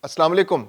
السلام علیکم۔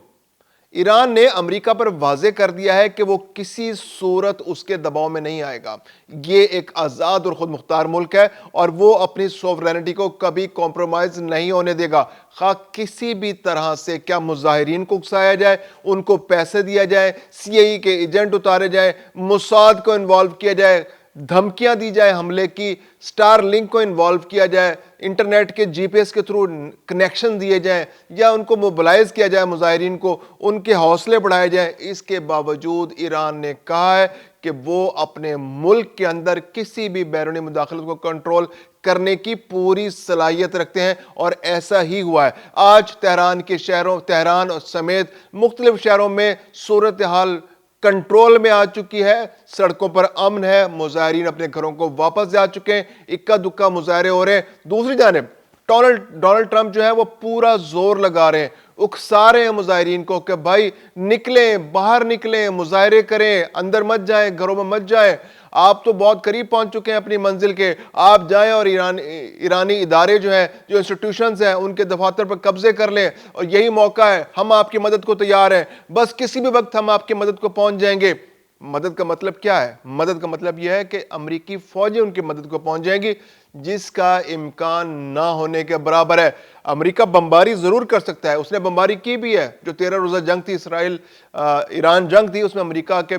ایران نے امریکہ پر واضح کر دیا ہے کہ وہ کسی صورت اس کے دباؤ میں نہیں آئے گا۔ یہ ایک آزاد اور خود مختار ملک ہے اور وہ اپنی سوورینٹی کو کبھی کمپرومائز نہیں ہونے دے گا، خواہ کسی بھی طرح سے، کیا مظاہرین کو اکسایا جائے، ان کو پیسے دیا جائے، سی آئی ای کے ایجنٹ اتارے جائے، موساد کو انوالو کیا جائے، دھمکیاں دی جائے حملے کی، سٹار لنک کو انوالو کیا جائے، انٹرنیٹ کے جی پی ایس کے تھرو کنیکشن دیے جائیں یا ان کو موبلائز کیا جائے، مظاہرین کو ان کے حوصلے بڑھائے جائیں۔ اس کے باوجود ایران نے کہا ہے کہ وہ اپنے ملک کے اندر کسی بھی بیرونی مداخلت کو کنٹرول کرنے کی پوری صلاحیت رکھتے ہیں، اور ایسا ہی ہوا ہے۔ آج تہران سمیت مختلف شہروں میں صورتحال کنٹرول میں آ چکی ہے، سڑکوں پر امن ہے، مظاہرین اپنے گھروں کو واپس جا چکے ہیں، اکا دکا مظاہرے ہو رہے ہیں۔ دوسری جانب ڈونلڈ ٹرمپ جو ہے وہ پورا زور لگا رہے ہیں، اکسا رہے ہیں مظاہرین کو کہ بھائی نکلیں، باہر نکلیں، مظاہرے کریں، اندر مت جائیں، گھروں میں مت جائیں، آپ تو بہت قریب پہنچ چکے ہیں اپنی منزل کے، آپ جائیں اور ایرانی ادارے جو ہیں، جو انسٹیٹیوشنز ہیں، ان کے دفاتر پر قبضے کر لیں، اور یہی موقع ہے، ہم آپ کی مدد کو تیار ہیں، بس کسی بھی وقت ہم آپ کی مدد کو پہنچ جائیں گے۔ مدد کا مطلب کیا ہے؟ مدد کا مطلب یہ ہے کہ امریکی فوجیں ان کی مدد کو پہنچ جائیں گی، جس کا امکان نہ ہونے کے برابر ہے۔ امریکہ بمباری ضرور کر سکتا ہے، اس نے بمباری کی بھی ہے، جو 13 روزہ جنگ تھی، اسرائیل ایران جنگ تھی، اس میں امریکہ کے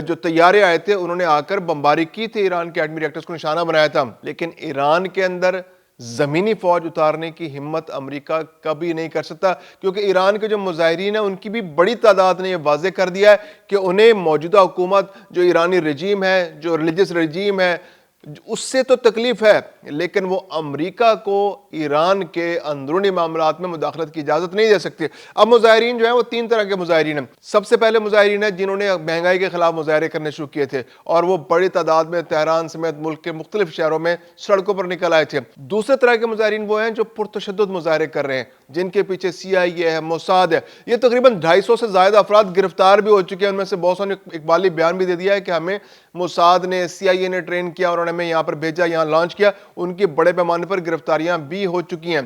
جو طیارے آئے تھے انہوں نے آ کر بمباری کی تھی، ایران کے ایٹمی ریئیکٹرز کو نشانہ بنایا تھا، لیکن ایران کے اندر زمینی فوج اتارنے کی ہمت امریکہ کبھی نہیں کر سکتا، کیونکہ ایران کے جو مظاہرین ہیں ان کی بھی بڑی تعداد نے یہ واضح کر دیا ہے کہ انہیں موجودہ حکومت، جو ایرانی رجیم ہے، جو ریلیجس رجیم ہے، اس سے تو تکلیف ہے، لیکن وہ امریکہ کو ایران کے اندرونی معاملات میں مداخلت کی اجازت نہیں دے سکتے۔ اب مظاہرین جو ہیں وہ 3 طرح کے مظاہرین ہیں۔ سب سے پہلے مظاہرین ہیں جنہوں نے مہنگائی کے خلاف مظاہرے کرنے شروع کیے تھے، اور وہ بڑی تعداد میں تہران سمیت ملک کے مختلف شہروں میں سڑکوں پر نکل آئے تھے۔ دوسرے طرح کے مظاہرین وہ ہیں جو پرتشدد مظاہرے کر رہے ہیں، جن کے پیچھے سی آئی اے ہے، موساد ہے۔ یہ تقریباً 250 سے زائد افراد گرفتار بھی ہو چکے ہیں، ان میں سے بہت سو نے اقبالی بیان بھی دے دیا ہے کہ ہمیں موساد نے، سی آئی اے نے ٹرین کیا اور انہوں نے ہمیں یہاں پر بھیجا، یہاں لانچ کیا۔ ان کی بڑے پیمانے پر گرفتاریاں بھی ہو چکی ہیں۔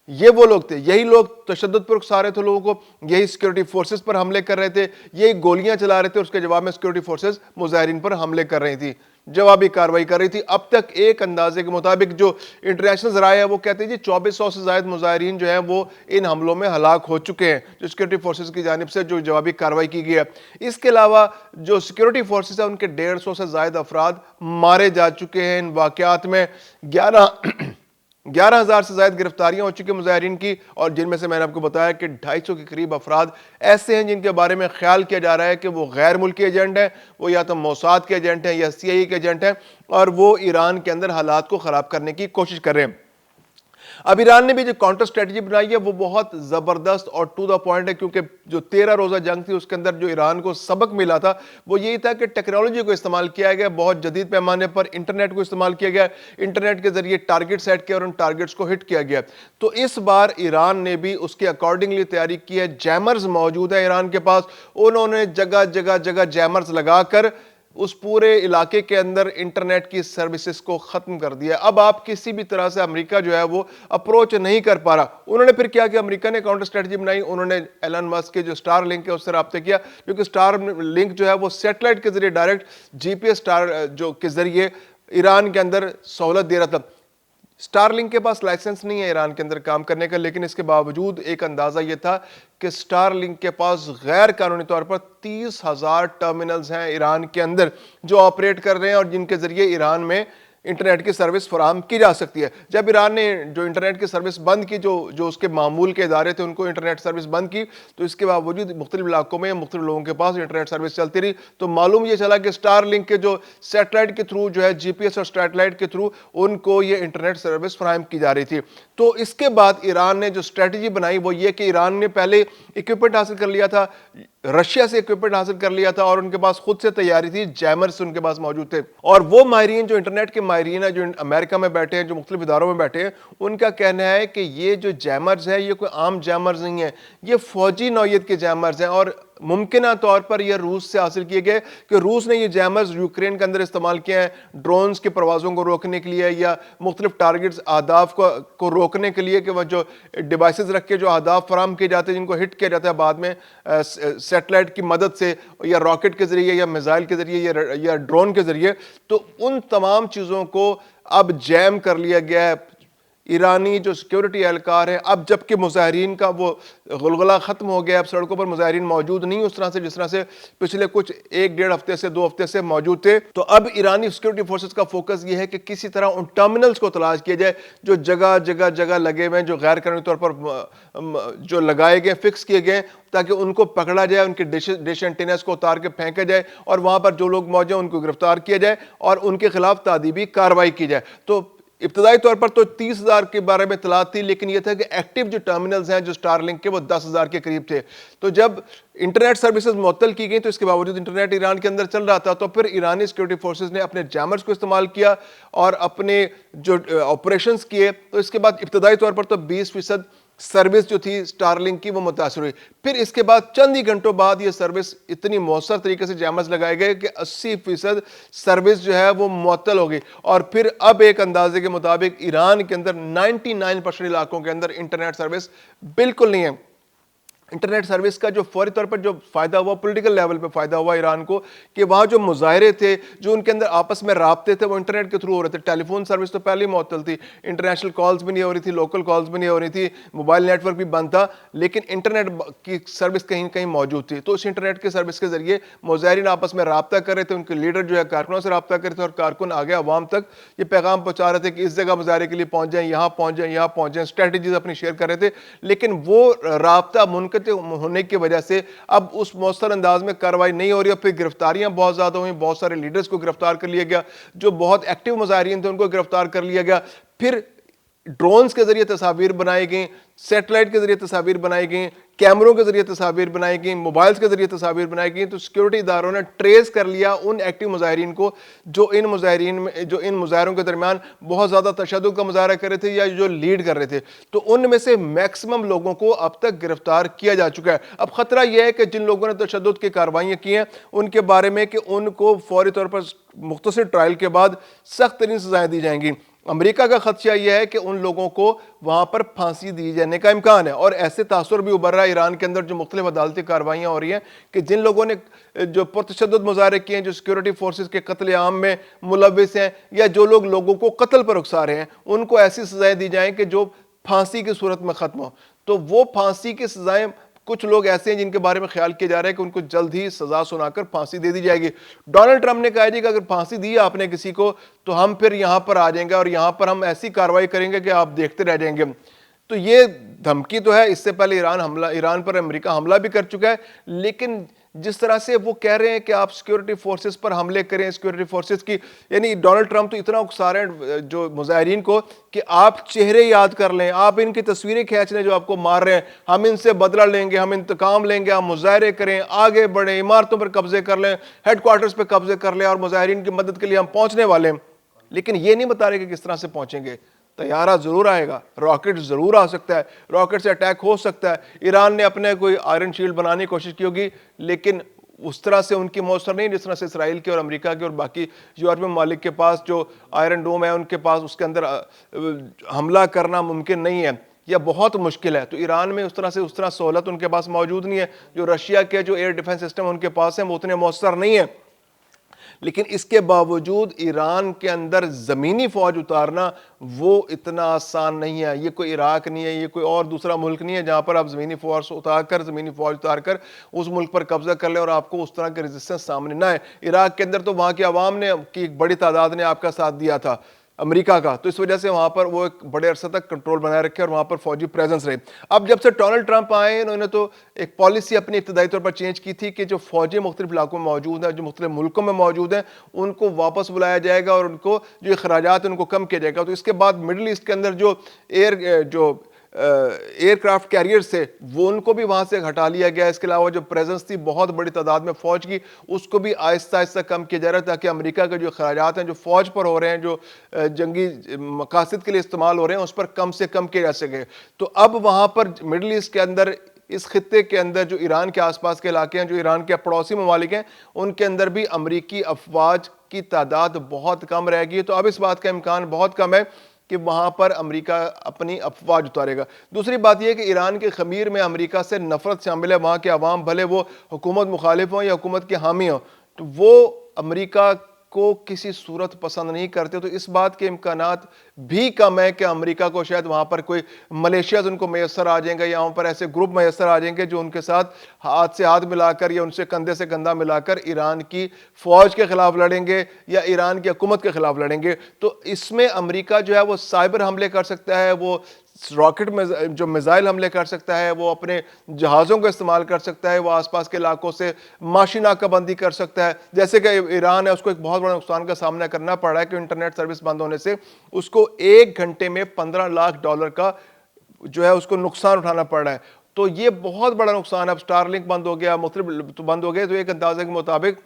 یہ وہ لوگ تھے، یہی لوگ تشدد پر اکسا رہے تھے لوگوں کو، یہی سیکورٹی فورسز پر حملے کر رہے تھے، یہی گولیاں چلا رہے تھے، اور اس کے جواب میں سیکورٹی فورسز مظاہرین پر حملے کر رہی تھی، جوابی کارروائی کر رہی تھی۔ اب تک ایک اندازے کے مطابق جو انٹرنیشنل ذرائع ہے وہ کہتے ہیں جی 2400 سے زائد مظاہرین جو ہیں وہ ان حملوں میں ہلاک ہو چکے ہیں، جو سیکورٹی فورسز کی جانب سے جو جوابی کارروائی کی گئی ہے۔ اس کے علاوہ جو سیکورٹی فورسز ہیں ان کے 150 سے زائد افراد مارے جا چکے ہیں ان واقعات میں۔ 11,000 سے زائد گرفتاریاں ہو چکی مظاہرین کی، اور جن میں سے میں نے آپ کو بتایا کہ 250 کے قریب افراد ایسے ہیں جن کے بارے میں خیال کیا جا رہا ہے کہ وہ غیر ملکی ایجنٹ ہیں، وہ یا تو موساد کے ایجنٹ ہیں یا سی آئی اے کے ایجنٹ ہیں، اور وہ ایران کے اندر حالات کو خراب کرنے کی کوشش کر رہے ہیں۔ اب ایران نے بھی جو کاؤنٹر اسٹریٹجی بنائی ہے وہ بہت زبردست اور ٹو دا پوائنٹ ہے، کیونکہ جو 13 روزہ جنگ تھی اس کے اندر جو ایران کو سبق ملا تھا وہ یہی تھا کہ ٹیکنالوجی کو استعمال کیا گیا، بہت جدید پیمانے پر انٹرنیٹ کو استعمال کیا گیا، انٹرنیٹ کے ذریعے ٹارگٹ سیٹ کیا اور ان ٹارگٹس کو ہٹ کیا گیا۔ تو اس بار ایران نے بھی اس کے اکارڈنگلی تیاری کی ہے، جیمرز موجود ہیں ایران کے پاس، انہوں نے جگہ جگہ جیمرز لگا کر اس پورے علاقے کے اندر انٹرنیٹ کی سروسز کو ختم کر دیا۔ اب آپ کسی بھی طرح سے امریکہ جو ہے وہ اپروچ نہیں کر پا رہا۔ انہوں نے پھر کیا کہ امریکہ نے کاؤنٹر اسٹریٹجی بنائی، انہوں نے ایلن مسک کے جو سٹار لنک ہے اس سے رابطے کیا، کیونکہ سٹار لنک جو ہے وہ سیٹلائٹ کے ذریعے ڈائریکٹ جی پی ایس جو کے ذریعے ایران کے اندر سہولت دے رہا تھا۔ سٹار لنک کے پاس لائسنس نہیں ہے ایران کے اندر کام کرنے کا، لیکن اس کے باوجود ایک اندازہ یہ تھا کہ سٹار لنک کے پاس غیر قانونی طور پر 30,000 ٹرمینلز ہیں ایران کے اندر جو آپریٹ کر رہے ہیں، اور جن کے ذریعے ایران میں انٹرنیٹ کی سروس فراہم کی جا سکتی ہے۔ جب ایران نے جو انٹرنیٹ کی سروس بند کی، جو اس کے معمول کے ادارے تھے ان کو انٹرنیٹ سروس بند کی، تو اس کے باوجود مختلف علاقوں میں مختلف لوگوں کے پاس انٹرنیٹ سروس چلتی رہی۔ تو معلوم یہ چلا کہ سٹار لنک کے جو سیٹلائٹ کے تھرو جو ہے جی پی ایس اور سیٹلائٹ کے تھرو ان کو یہ انٹرنیٹ سروس فراہم کی جا رہی تھی۔ تو اس کے بعد ایران نے جو اسٹریٹجی بنائی وہ یہ کہ ایران نے پہلے اکوپمنٹ حاصل کر لیا تھا، رشیا سے اکوپمنٹ حاصل کر لیا تھا، اور ان کے پاس خود سے تیاری تھی، جیمرز ان کے پاس موجود تھے۔ اور وہ ماہرین جو انٹرنیٹ کے ماہرین ہیں، جو امریکہ میں بیٹھے ہیں، جو مختلف اداروں میں بیٹھے ہیں، ان کا کہنا ہے کہ یہ جو جیمرز ہیں یہ کوئی عام جیمرز نہیں ہیں، یہ فوجی نوعیت کے جیمرز ہیں، اور ممکنہ طور پر یہ روس سے حاصل کیے گئے کہ روس نے یہ جیمرز یوکرین کے اندر استعمال کیا ہے ڈرونز کی پروازوں کو روکنے کے لیے یا مختلف ٹارگٹس اہداف کو روکنے کے لیے کہ وہ جو ڈیوائسز رکھ کے جو اہداف فراہم کیے جاتے ہیں جن کو ہٹ کیا جاتا ہے بعد میں سیٹلائٹ کی مدد سے یا راکٹ کے ذریعے یا میزائل کے ذریعے یا ڈرون کے ذریعے، تو ان تمام چیزوں کو اب جیم کر لیا گیا ہے ایرانی جو سیکیورٹی اہلکار ہیں۔ اب جبکہ مظاہرین کا وہ غلغلہ ختم ہو گیا، اب سڑکوں پر مظاہرین موجود نہیں اس طرح سے جس طرح سے پچھلے کچھ 1-1.5 ہفتے سے 2 ہفتے سے موجود تھے، تو اب ایرانی سیکیورٹی فورسز کا فوکس یہ ہے کہ کسی طرح ان ٹرمینلز کو تلاش کیا جائے جو جگہ لگے ہوئے ہیں، جو غیر قانونی طور پر جو لگائے گئے فکس کیے گئے، تاکہ ان کو پکڑا جائے، ان کے ڈش اینٹیناز کو اتار کے پھینکا جائے اور وہاں پر جو لوگ موجود ہیں ان کو گرفتار کیا جائے اور ان کے خلاف تادیبی کارروائی کی جائے۔ تو ابتدائی طور پر تو 30,000 کے بارے میں اطلاعات تھی، لیکن یہ تھا کہ ایکٹیو جو ٹرمینلز ہیں جو سٹار لنک کے وہ 10,000 کے قریب تھے۔ تو جب انٹرنیٹ سروسز معطل کی گئی تو اس کے باوجود انٹرنیٹ ایران کے اندر چل رہا تھا، تو پھر ایرانی سیکیورٹی فورسز نے اپنے جیمرز کو استعمال کیا اور اپنے جو آپریشنز کیے، تو اس کے بعد ابتدائی طور پر تو 20% سروس جو تھی سٹار لنک کی وہ متاثر ہوئی۔ پھر اس کے بعد چند ہی گھنٹوں بعد یہ سروس اتنی مؤثر طریقے سے جیمرز لگائے گئے کہ 80% سروس جو ہے وہ معطل ہو گئی، اور پھر اب ایک اندازے کے مطابق ایران کے اندر 99% علاقوں کے اندر انٹرنیٹ سروس بالکل نہیں ہے۔ انٹرنیٹ سروس کا جو فوری طور پر جو فائدہ ہوا پولیٹیکل لیول پہ فائدہ ہوا ایران کو، کہ وہاں جو مظاہرے تھے جو ان کے اندر آپس میں رابطے تھے وہ انٹرنیٹ کے تھرو ہو رہے تھے۔ ٹیلی فون سروس تو پہلے ہی معطل تھی، انٹرنیشنل کالز بھی نہیں ہو رہی تھی، لوکل کالز بھی نہیں ہو رہی تھی، موبائل نیٹ ورک بھی بند تھا، لیکن انٹرنیٹ کی سروس کہیں کہیں موجود تھی۔ تو اس انٹرنیٹ کے سروس کے ذریعے مظاہرین آپس میں رابطہ کر رہے تھے، ان کے لیڈر جو ہے کارکنوں سے رابطہ کر رہے تھے، اور کارکن آگے عوام تک یہ پیغام پہنچا رہے تھے کہ اس جگہ مظاہرے کے لیے پہنچ جائیں، یہاں پہنچ جائیں، یہاں پہنچ جائیں، اسٹریٹجیز اپنی شیئر کر رہے تھے۔ لیکن وہ رابطہ منقطع ہونے کی وجہ سے اب اس مؤثر انداز میں کارروائی نہیں ہو رہی، اور پھر گرفتاریاں بہت زیادہ ہوئیں، بہت سارے لیڈرز کو گرفتار کر لیا گیا، جو بہت ایکٹیو مظاہرین تھے ان کو گرفتار کر لیا گیا۔ پھر ڈرونز کے ذریعے تصاویر بنائی گئیں، سیٹلائٹ کے ذریعے تصاویر بنائی گئیں، کیمروں کے ذریعے تصاویر بنائی گئیں، موبائلز کے ذریعے تصاویر بنائی گئیں۔ تو سیکیورٹی اداروں نے ٹریس کر لیا ان ایکٹیو مظاہرین کو جو ان مظاہروں کے درمیان بہت زیادہ تشدد کا مظاہرہ کر رہے تھے یا جو لیڈ کر رہے تھے۔ تو ان میں سے میکسیمم لوگوں کو اب تک گرفتار کیا جا چکا ہے۔ اب خطرہ یہ ہے کہ جن لوگوں نے تشدد کی کارروائیاں کی ہیں ان کے بارے میں کہ ان کو فوری طور پر مختصر ٹرائل کے بعد سخت ترین سزائیں دی جائیں گی۔ امریکہ کا خدشہ یہ ہے کہ ان لوگوں کو وہاں پر پھانسی دی جانے کا امکان ہے، اور ایسے تاثر بھی ابھر رہا ہے ایران کے اندر جو مختلف عدالتی کارروائیاں ہو رہی ہیں کہ جن لوگوں نے جو پرتشدد مظاہرے کیے ہیں، جو سیکیورٹی فورسز کے قتل عام میں ملوث ہیں، یا جو لوگ لوگوں کو قتل پر اکسا رہے ہیں، ان کو ایسی سزائیں دی جائیں کہ جو پھانسی کی صورت میں ختم ہو۔ تو وہ پھانسی کی سزائیں کچھ لوگ ایسے ہیں جن کے بارے میں خیال کیا جا رہا ہے کہ ان کو جلد ہی سزا سنا کر پھانسی دے دی جائے گی۔ ڈونلڈ ٹرمپ نے کہا جی کہ اگر پھانسی دی آپ نے کسی کو تو ہم پھر یہاں پر آ جائیں گے اور یہاں پر ہم ایسی کارروائی کریں گے کہ آپ دیکھتے رہ جائیں گے۔ تو یہ دھمکی تو ہے، اس سے پہلے ایران پر امریکہ حملہ بھی کر چکا ہے، لیکن جس طرح سے وہ کہہ رہے ہیں کہ آپ سیکیورٹی فورسز پر حملے کریں، سیکیورٹی فورسز کی، یعنی ڈونلڈ ٹرمپ تو اتنا اکسا رہے ہیں جو مظاہرین کو کہ آپ چہرے یاد کر لیں، آپ ان کی تصویریں کھینچ لیں جو آپ کو مار رہے ہیں، ہم ان سے بدلہ لیں گے، ہم انتقام لیں گے، ہم مظاہرے کریں، آگے بڑھیں، عمارتوں پر قبضے کر لیں، ہیڈ کوارٹرز پہ قبضے کر لیں، اور مظاہرین کی مدد کے لیے ہم پہنچنے والے ہیں۔ لیکن یہ نہیں بتا رہے کہ کس طرح سے پہنچیں گے۔ طیارہ ضرور آئے گا، راکٹ ضرور آ سکتا ہے، راکٹ سے اٹیک ہو سکتا ہے، ایران نے اپنے کوئی آئرن شیلڈ بنانے کی کوشش کی ہوگی، لیکن اس طرح سے ان کی مؤثر نہیں جس طرح سے اسرائیل کے اور امریکہ کے اور باقی یورپی ممالک کے پاس جو آئرن ڈوم ہے ان کے پاس اس کے اندر حملہ کرنا ممکن نہیں ہے یا بہت مشکل ہے۔ تو ایران میں اس طرح سہولت ان کے پاس موجود نہیں ہے۔ جو رشیا کے جو ایئر ڈیفنس سسٹم ان کے پاس ہیں وہ اتنے مؤثر نہیں ہیں، لیکن اس کے باوجود ایران کے اندر زمینی فوج اتارنا وہ اتنا آسان نہیں ہے۔ یہ کوئی عراق نہیں ہے، یہ کوئی اور دوسرا ملک نہیں ہے جہاں پر آپ زمینی فوج اتار کر اس ملک پر قبضہ کر لیں اور آپ کو اس طرح کے ریزسٹنس سامنے نہ ہے۔ عراق کے اندر تو وہاں کی عوام نے کی ایک بڑی تعداد نے آپ کا ساتھ دیا تھا امریکہ کا، تو اس وجہ سے وہاں پر وہ ایک بڑے عرصے تک کنٹرول بنائے رکھے اور وہاں پر فوجی پریزنس رہے۔ اب جب سے ڈونلڈ ٹرمپ آئے انہوں نے تو ایک پالیسی اپنی ابتدائی طور پر چینج کی تھی کہ جو فوجی مختلف علاقوں میں موجود ہیں، جو مختلف ملکوں میں موجود ہیں، ان کو واپس بلایا جائے گا اور ان کو جو اخراجات ہیں ان کو کم کیا جائے گا۔ تو اس کے بعد مڈل ایسٹ کے اندر جو ایئر کرافٹ کیریئرز تھے وہ ان کو بھی وہاں سے ہٹا لیا گیا۔ اس کے علاوہ جو پریزنس تھی بہت بڑی تعداد میں فوج کی، اس کو بھی آہستہ آہستہ کم کیا جا رہا ہے تاکہ امریکہ کے جو اخراجات ہیں جو فوج پر ہو رہے ہیں، جو جنگی مقاصد کے لیے استعمال ہو رہے ہیں، اس پر کم سے کم کیا جا سکے۔ تو اب وہاں پر مڈل ایسٹ کے اندر اس خطے کے اندر جو ایران کے آس پاس کے علاقے ہیں، جو ایران کے پڑوسی ممالک ہیں، ان کے اندر بھی امریکی افواج کی تعداد بہت کم رہ گئی ہے۔ تو اب اس بات کا امکان بہت کم ہے کہ وہاں پر امریکہ اپنی افواج اتارے گا۔ دوسری بات یہ ہے کہ ایران کے خمیر میں امریکہ سے نفرت شامل ہے۔ وہاں کے عوام بھلے وہ حکومت مخالف ہوں یا حکومت کے حامی ہوں، تو وہ امریکہ کو کسی صورت پسند نہیں کرتے۔ تو اس بات کے امکانات بھی کم ہے کہ امریکہ کو شاید وہاں پر کوئی ملیشیاز ان کو میسر آ جائیں گے، یا وہاں پر ایسے گروپ میسر آ جائیں گے جو ان کے ساتھ ہاتھ سے ہاتھ ملا کر یا ان سے کندھے سے کندھا ملا کر ایران کی فوج کے خلاف لڑیں گے یا ایران کی حکومت کے خلاف لڑیں گے۔ تو اس میں امریکہ جو ہے وہ سائبر حملے کر سکتا ہے، وہ راکٹ جو میزائل حملے کر سکتا ہے، وہ اپنے جہازوں کو استعمال کر سکتا ہے، وہ آس پاس کے علاقوں سے معاشی ناکہ بندی کر سکتا ہے۔ جیسے کہ ایران ہے، اس کو ایک بہت بڑا نقصان کا سامنا کرنا پڑ رہا ہے کہ انٹرنیٹ سروس بند ہونے سے اس کو 1 گھنٹے میں $15 لاکھ کا جو ہے اس کو نقصان اٹھانا پڑ رہا ہے۔ تو یہ بہت بڑا نقصان ہے۔ اب سٹار لنک بند ہو گیا، مختلف بند ہو گئے، تو ایک اندازے کے مطابق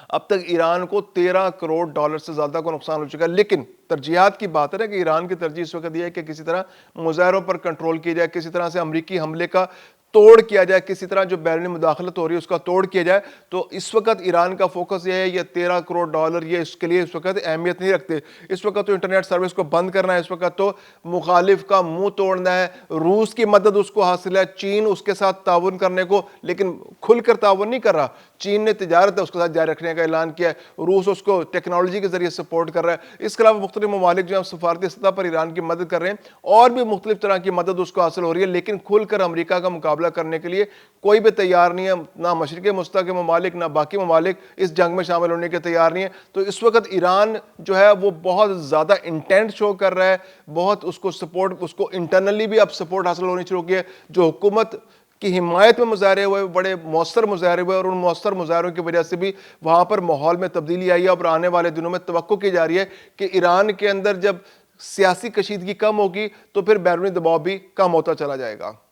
اب تک ایران کو $13 کروڑ سے زیادہ کو نقصان ہو چکا ہے۔ لیکن ترجیحات کی بات ہے کہ ایران کی ترجیح اس وقت یہ ہے کہ کسی طرح مظاہروں پر کنٹرول کیا جائے، کسی طرح سے امریکی حملے کا توڑ کیا جائے، کسی طرح جو بیرونی مداخلت ہو رہی ہے اس کا توڑ کیا جائے۔ تو اس وقت ایران کا فوکس یہ ہے، یہ $13 کروڑ یہ اس کے لیے اس وقت اہمیت نہیں رکھتے۔ اس وقت تو انٹرنیٹ سروس کو بند کرنا ہے، اس وقت تو مخالف کا منہ توڑنا ہے۔ روس کی مدد اس کو حاصل ہے، چین اس کے ساتھ تعاون کرنے کو، لیکن کھل کر تعاون نہیں کر رہا۔ چین نے تجارت اس کے ساتھ جاری رکھنے کا اعلان کیا ہے، روس اس کو ٹیکنالوجی کے ذریعے سپورٹ کر رہا ہے۔ اس کے علاوہ مختلف ممالک جو ہیں سفارتی سطح پر ایران کی مدد کر رہے ہیں، اور بھی مختلف طرح کی مدد اس کو حاصل ہو رہی ہے، لیکن کھل کر امریکہ کا مقابلہ کرنے کے لیے کوئی بھی تیار نہیں ہے۔ نہ مشرق وسطیٰ کے ممالک، نہ باقی ممالک اس جنگ میں شامل ہونے کے تیار نہیں ہے۔ تو اس وقت ایران جو ہے وہ بہت زیادہ انٹینٹ شو کر رہا ہے، بہت اس کو سپورٹ، اس کو انٹرنلی بھی اب سپورٹ حاصل ہونی شروع کی ہے۔ جو حکومت کی حمایت میں مظاہرے ہوئے، بڑے مؤثر مظاہرے ہوئے، اور ان مؤثر مظاہروں کی وجہ سے بھی وہاں پر ماحول میں تبدیلی آئی ہے۔ اور آنے والے دنوں میں توقع کی جا رہی ہے کہ ایران کے اندر جب سیاسی کشیدگی کم ہوگی تو پھر بیرونی دباؤ بھی کم ہوتا چلا جائے گا۔